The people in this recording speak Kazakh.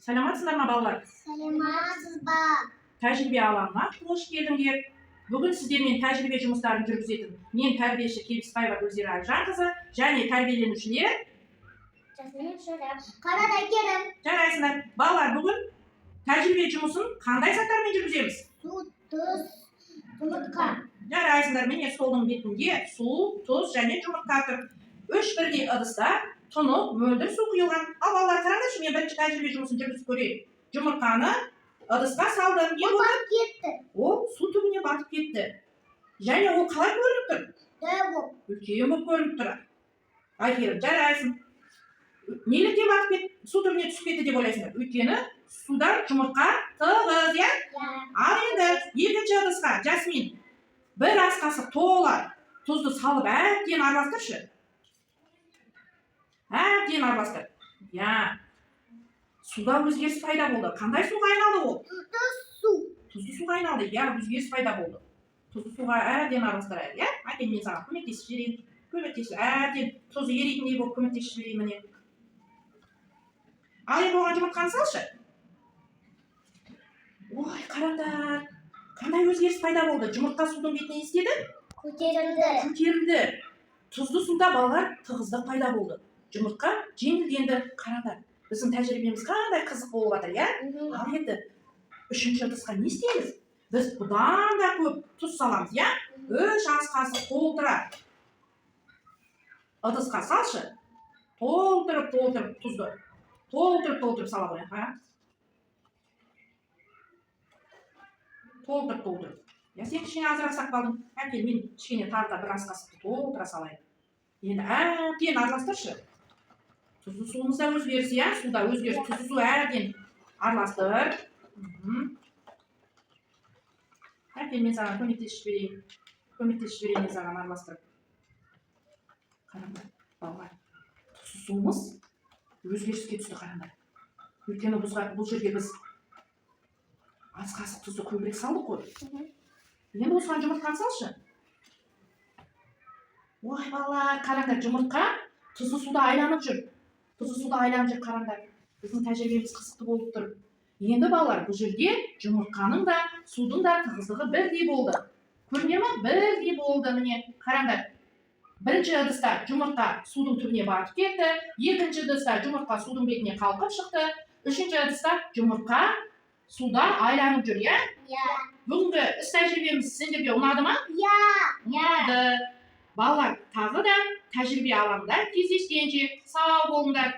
Саламатсыздар ма балалар? Саламатсыз ба? Тәжірибе алаңына қош келдіңдер. Бүгін сіздермен тәжірибе жұмыстарын жүргізетін мен тәрбиеші Келіспаева Гүлзира Айжанқызы және тәрбиеленушілер Қарадай Керім. жарайсыңдар. Балалар, бүгін тәжірибе жұмысын қандай заттармен жүргіземіз? Су, тұз, жұмыртқа. Жарайсыңдар. Міне столдың бетінде су, тұз және жұмыртқа тұр. Үш бірдей ыдыста тұнық мөлдір су құйылған. Ал балалар, қараңдаршы, мен бірінші тәжірибе жұмысын жүргізіп көрейін. Жұмыртқаны ыдысқа салдым. Не болды? Батып кетті. Ол су түбіне батып кетті. Және ол қалай көрініп тұр? Үлкен болып көрініп тұр. Айферім, жарайсың. Неліктен батып кетті, су түбіне түсіп кетті деп ойлайсыңдар? Өйткені судан жұмыртқа тығыз, иә? Ал енді екінші ыдысқа, Жасмин, бір ас қасық тола тұзды салып әбден араластыршы. Әбден араластыр. Иә. Суда өзгеріс пайда болды. Қандай суға айналды ол? Тұзды суға айналды. Иә, өзгеріс пайда болды. Тұзды суға әбден араластырайық, иә? Әкел, мен саған көмектесіп жіберейін. Көмектесіп, әбден тұзы ерейтіндей болып көмектесіп жіберейін міне. Ал енді оған жұмыртқаны салшы. Ой, қараңдар. Қандай өзгеріс пайда болды? Жұмыртқа судың бетіне істеді? Көтерілді. Тұзды суда балалар тығыздық пайда болды. Жұмыртқа жеңілденді. Қараңдар. Біздің тәжірибеміз қандай қызық болып жатыр, иә? Ал енді үшінші ыдысқа не істейміз? Біз бұдан да көп тұз саламыз, иә? 3 ас қасық толтыра. Ыдысқа салшы. Толтырып тұзды. Толтырып сала қояйық, ха? Толтырып. Я сен кішкене азырақ сақталдың. Әкел, мен кішкене тағы да бір ас қасықты толтыра салайын. Енді әбден араластыршы. Тұзды суымыз да өзгеріс, иә? Суда өзгеріс. Тұзды су әбден араластыр. Әкел, мен саған көмектесіп жіберейін, мен саған араластырып. Қараңдар, балалар. Тұзды суымыз өзгеріске түсті, қараңдар. Өйткені бұл жерге біз ас қасық тұзды көбірек салдық қой. Енді осыған жұмыртқаны салшы. Ой, балалар, қараңдар, жұмыртқа тұзды суда айланып жүр. Қараңдар. Біздің тәжірибеміз қызықты болып тұр. Енді балалар, бұл жерде жұмыртқаның да, судың да тығыздығы бірдей болды. Көріне ме? Бірдей болды, міне. Қараңдар. Бірінші ыдыста жұмыртқа судың түбіне батып кетті. Екінші ыдыста жұмыртқа судың бетіне қалқып шықты. Үшінші ыдыста жұмыртқа суда айланып жүр, иә? Бүгінгі іс тәжірибеміз сендерге ұнады ма? Ұнады. Балалар, тағы да тәжірибе алаңында кездескенше сау болыңдар.